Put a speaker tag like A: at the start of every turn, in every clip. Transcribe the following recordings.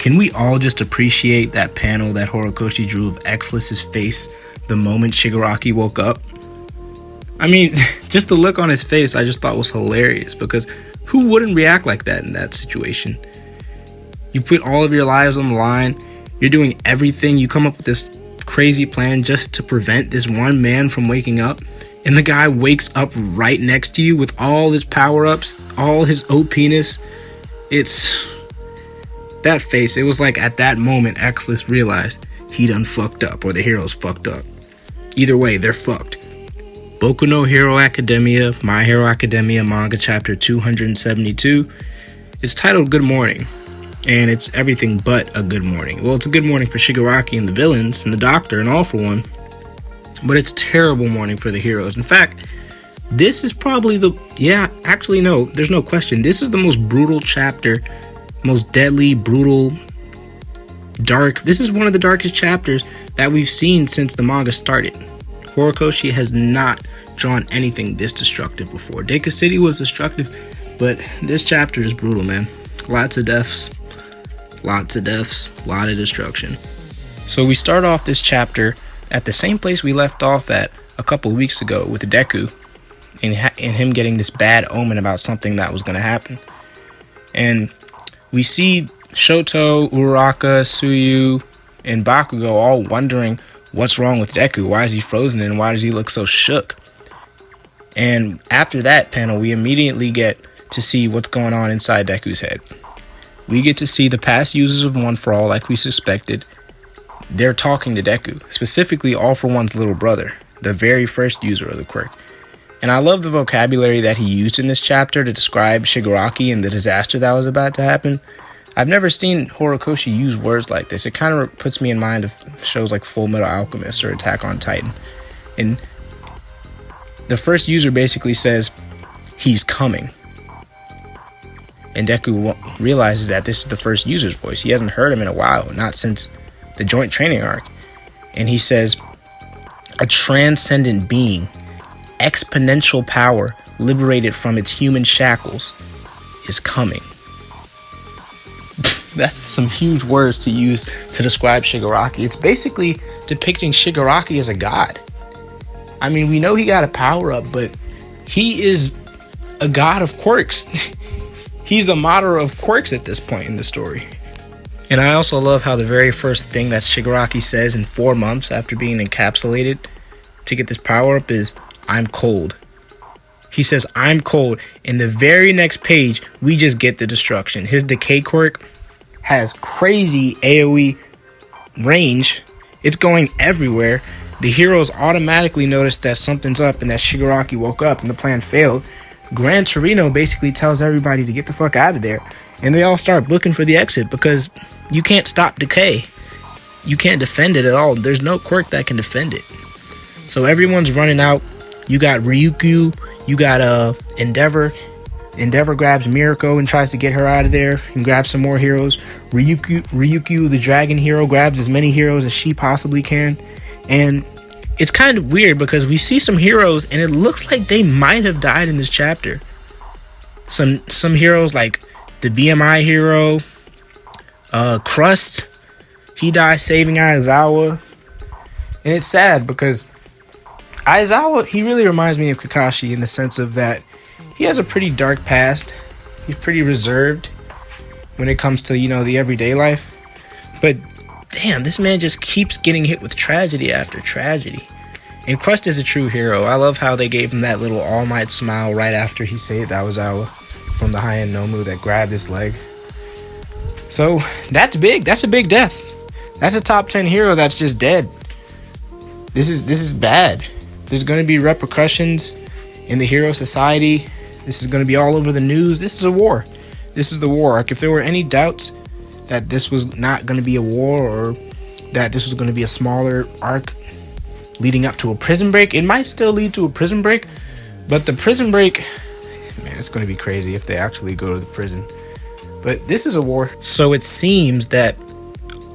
A: Can we all just appreciate that panel that Horikoshi drew of Xless's face the moment Shigaraki woke up? I mean, just the look on his face I just thought was hilarious, because who wouldn't react like that in that situation? You put all of your lives on the line, you're doing everything, you come up with this crazy plan just to prevent this one man from waking up, and the guy wakes up right next to you with all his power-ups, all his OP-ness. It's that face. It was like at that moment Xless realized he done fucked up, or the heroes fucked up. Either way, they're fucked. Boku no Hero Academia, My Hero Academia manga chapter 272 is titled Good Morning, and it's everything but a good morning. Well, it's a good morning for Shigaraki and the villains and the doctor and all for one, but it's a terrible morning for the heroes. In fact, this is probably there's no question. This is the most brutal chapter, most deadly, brutal, dark. This is one of the darkest chapters that we've seen since the manga started. Horikoshi has not drawn anything this destructive before. Deku City was destructive, but this chapter is brutal, man. Lots of deaths, a lot of destruction. So we start off this chapter at the same place we left off at a couple weeks ago with Deku and him getting this bad omen about something that was going to happen. And we see Shoto, Uraraka, Tsuyu, and Bakugo all wondering what's wrong with Deku. Why is he frozen and why does he look so shook? And after that panel, we immediately get to see what's going on inside Deku's head. We get to see the past users of One For All, like we suspected. They're talking to Deku, specifically All For One's little brother, the very first user of the quirk. And I love the vocabulary that he used in this chapter to describe Shigaraki and the disaster that was about to happen. I've never seen Horikoshi use words like this. It kind of puts me in mind of shows like Full Metal Alchemist or Attack on Titan. And the first user basically says, he's coming. And Deku realizes that this is the first user's voice. He hasn't heard him in a while, not since the joint training arc. And he says, a transcendent being, exponential power liberated from its human shackles, is coming. That's some huge words to use to describe Shigaraki. It's basically depicting Shigaraki as a god. I mean, we know he got a power up, but he is a god of quirks. He's the model of quirks at this point in the story. And I also love how the very first thing that Shigaraki says in 4 months after being encapsulated to get this power up is, I'm cold. He says, I'm cold. In the very next page, we just get the destruction. His decay quirk has crazy AoE range. It's going everywhere. The heroes automatically notice that something's up and that Shigaraki woke up and the plan failed. Gran Torino basically tells everybody to get the fuck out of there, and they all start looking for the exit because you can't stop decay. You can't defend it at all. There's no quirk that can defend it. So everyone's running out. You got Ryukyu, you got Endeavor. Endeavor grabs Mirko and tries to get her out of there and grabs some more heroes. Ryukyu, the dragon hero, grabs as many heroes as she possibly can. And it's kind of weird because we see some heroes and it looks like they might have died in this chapter. Some heroes like the BMI hero, Crust, he dies saving Aizawa. And it's sad because Aizawa, he really reminds me of Kakashi in the sense of that he has a pretty dark past. He's pretty reserved when it comes to, the everyday life. But damn, this man just keeps getting hit with tragedy after tragedy. And Crust is a true hero. I love how they gave him that little All Might smile right after he saved Aizawa from the high-end Nomu that grabbed his leg. So that's big. That's a big death. That's a top 10 hero that's just dead. This is bad. There's going to be repercussions in the hero society. This is going to be all over the news. This is a war. This is the war arc. If there were any doubts that this was not going to be a war or that this was going to be a smaller arc leading up to a prison break, it might still lead to a prison break. But the prison break, man, it's going to be crazy if they actually go to the prison. But this is a war. So it seems that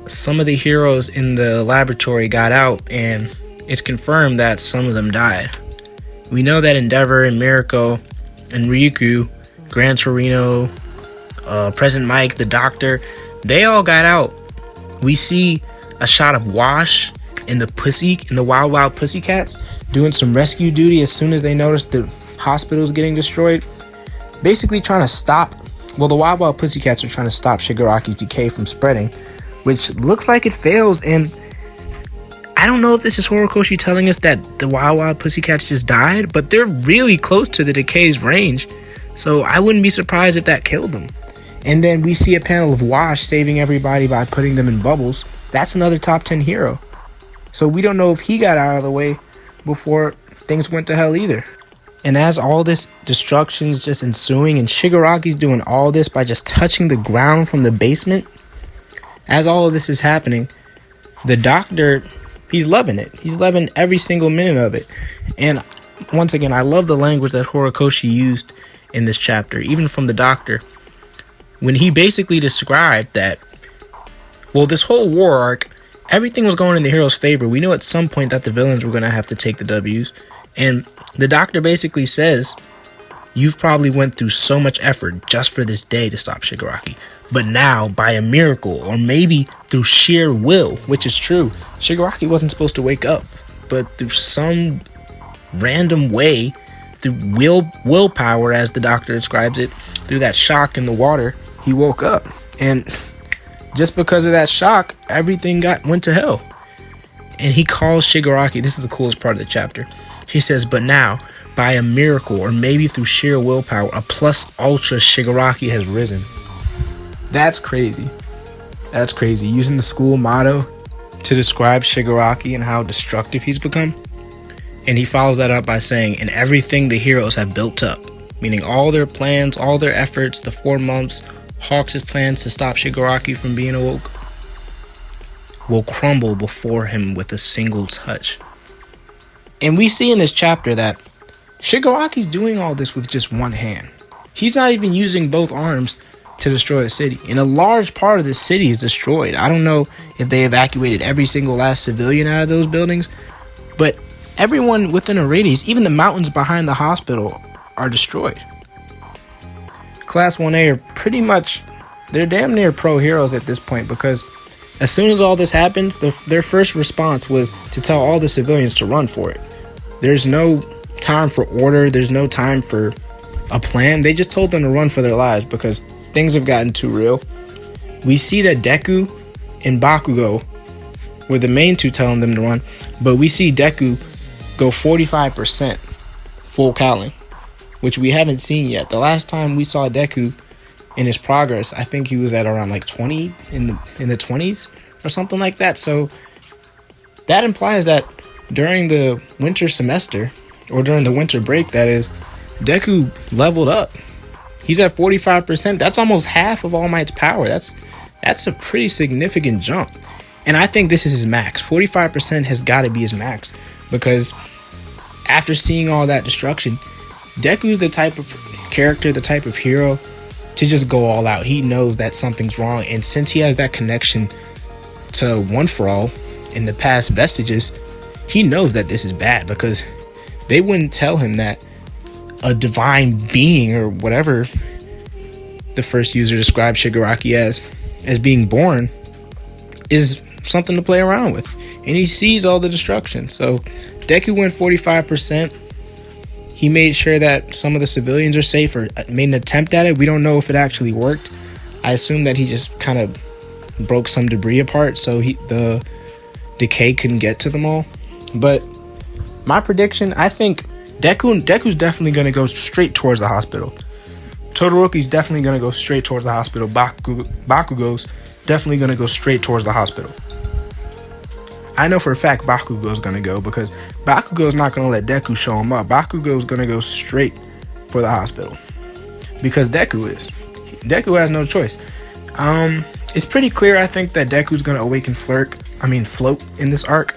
A: some of the heroes in the laboratory got out, and it's confirmed that some of them died. We know that Endeavor and Mirko and Ryukyu, Gran Torino, President Mike, the Doctor, They all got out. We see a shot of Wash and the Wild Wild Pussycats doing some rescue duty as soon as they notice the hospital's getting destroyed. Basically trying to stop, well, the Wild Wild Pussycats are trying to stop Shigaraki's decay from spreading, which looks like it fails. And I don't know if this is Horikoshi telling us that the Wild Wild Pussycats just died, but they're really close to the decay's range. So I wouldn't be surprised if that killed them. And then we see a panel of Wash saving everybody by putting them in bubbles. That's another top 10 hero. So we don't know if he got out of the way before things went to hell either. And as all this destruction is just ensuing and Shigaraki's doing all this by just touching the ground from the basement, as all of this is happening, the doctor, he's loving it. He's loving every single minute of it. And once again, I love the language that Horikoshi used in this chapter, even from the doctor, when he basically described that, well, this whole war arc, everything was going in the hero's favor. We knew at some point that the villains were going to have to take the W's. And the doctor basically says, you've probably went through so much effort just for this day to stop Shigaraki. But now, by a miracle, or maybe through sheer will, which is true, Shigaraki wasn't supposed to wake up. But through some random way, through willpower, as the doctor describes it, through that shock in the water, he woke up. And just because of that shock, everything went to hell. And he calls Shigaraki, this is the coolest part of the chapter. He says, but now, by a miracle, or maybe through sheer willpower, a plus ultra Shigaraki has risen. That's crazy. That's crazy. Using the school motto to describe Shigaraki and how destructive he's become. And he follows that up by saying, and everything the heroes have built up, meaning all their plans, all their efforts, the 4 months, Hawks' plans to stop Shigaraki from being awoke, will crumble before him with a single touch. And we see in this chapter that Shigaraki's doing all this with just one hand. He's not even using both arms to destroy the city. And a large part of the city is destroyed. I don't know if they evacuated every single last civilian out of those buildings, but everyone within a radius, even the mountains behind the hospital, are destroyed. Class 1A are pretty much, they're damn near pro heroes at this point, because as soon as all this happens, their first response was to tell all the civilians to run for it. There's no time for order. There's no time for a plan. They just told them to run for their lives because things have gotten too real. We see that Deku and Bakugo were the main two telling them to run, but we see Deku go 45% full cowling, which we haven't seen yet. The last time we saw Deku in his progress, I think he was at around like 20 in the 20s or something like that. So that implies that during the winter semester, or during the winter break, that is, Deku leveled up. He's at 45%. That's almost half of All Might's power. That's a pretty significant jump. And I think this is his max. 45% has got to be his max, because after seeing all that destruction, Deku's the type of character, the type of hero to just go all out. He knows that something's wrong, and since he has that connection to One For All in the past vestiges, he knows that this is bad, because they wouldn't tell him that a divine being, or whatever the first user described Shigaraki as being born, is something to play around with. And he sees all the destruction. So Deku went 45%. He made sure that some of the civilians are safe, or made an attempt at it. We don't know if it actually worked. I assume that he just kind of broke some debris apart so the decay couldn't get to them all. But my prediction, I think Deku's definitely going to go straight towards the hospital. Todoroki's definitely going to go straight towards the hospital. Bakugo's definitely going to go straight towards the hospital. I know for a fact Bakugo's going to go, because Bakugo's not going to let Deku show him up. Bakugo's going to go straight for the hospital, because Deku has no choice. It's pretty clear, I think, that Deku's going to float in this arc.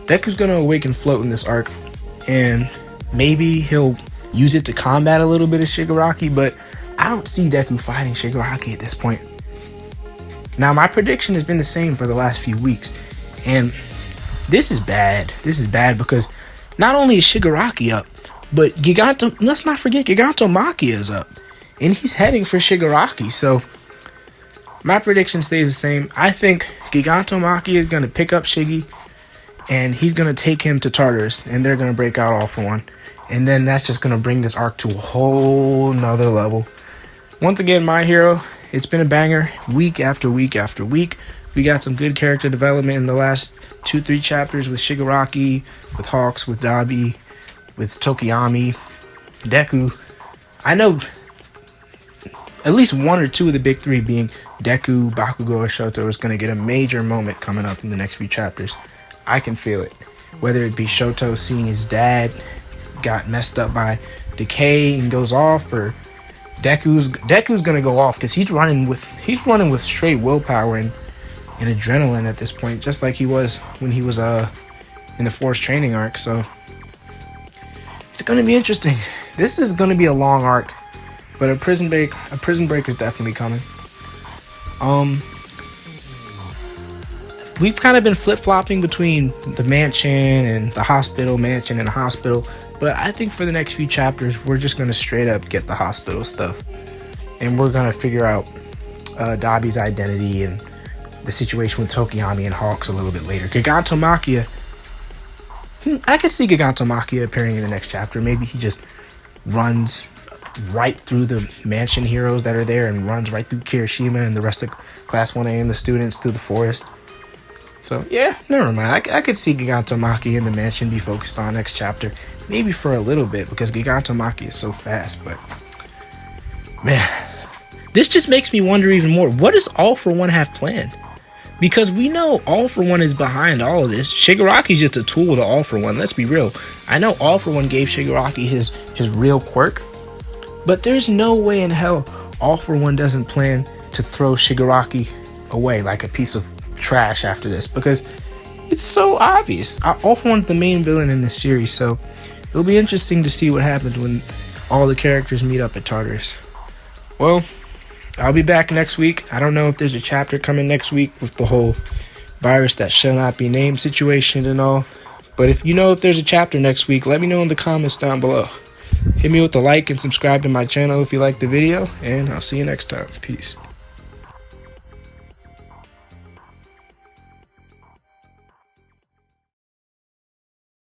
A: Deku's going to awaken float in this arc, and maybe he'll use it to combat a little bit of Shigaraki, but I don't see Deku fighting Shigaraki at this point. Now, my prediction has been the same for the last few weeks, and this is bad. This is bad because not only is Shigaraki up, but let's not forget Giganto Machia is up, and he's heading for Shigaraki. So my prediction stays the same. I think Gigantomachia is going to pick up Shiggy, and he's going to take him to Tartarus, and they're going to break out All for One. And then that's just going to bring this arc to a whole nother level. Once again, My Hero, it's been a banger week after week after week. We got some good character development in the last 2-3 chapters with Shigaraki, with Hawks, with Dabi, with Tokiyami, Deku. I know at least one or two of the big three, being Deku, Bakugo, or Shoto, is going to get a major moment coming up in the next few chapters. I can feel it. Whether it be Shoto seeing his dad got messed up by decay and goes off, or Deku's going to go off because he's running with straight willpower and adrenaline at this point, just like he was when he was in the Force training arc. So it's going to be interesting. This is going to be a long arc, but a prison break is definitely coming. We've kind of been flip-flopping between the mansion and the hospital, mansion and the hospital, but I think for the next few chapters, we're just going to straight up get the hospital stuff, and we're going to figure out Dabi's identity and the situation with Tokiyami and Hawks a little bit later. Gigantomachia, I could see Gigantomachia appearing in the next chapter. Maybe he just runs right through the mansion heroes that are there and runs right through Kirishima and the rest of Class 1A and the students through the forest. So yeah, never mind. I could see Gigantomachia in the mansion be focused on next chapter. Maybe for a little bit, because Gigantomachia is so fast. But man, this just makes me wonder even more. What does All for One have planned? Because we know All for One is behind all of this. Shigaraki's just a tool to All for One. Let's be real. I know All for One gave Shigaraki his real quirk, but there's no way in hell All for One doesn't plan to throw Shigaraki away like a piece of trash after this, because it's so obvious. All for One's the main villain in this series, so it'll be interesting to see what happens when all the characters meet up at Tartarus. Well, I'll be back next week. I don't know if there's a chapter coming next week with the whole virus that shall not be named situation and all. But if you know if there's a chapter next week, let me know in the comments down below. Hit me with a like and subscribe to my channel if you like the video, and I'll see you next time. Peace.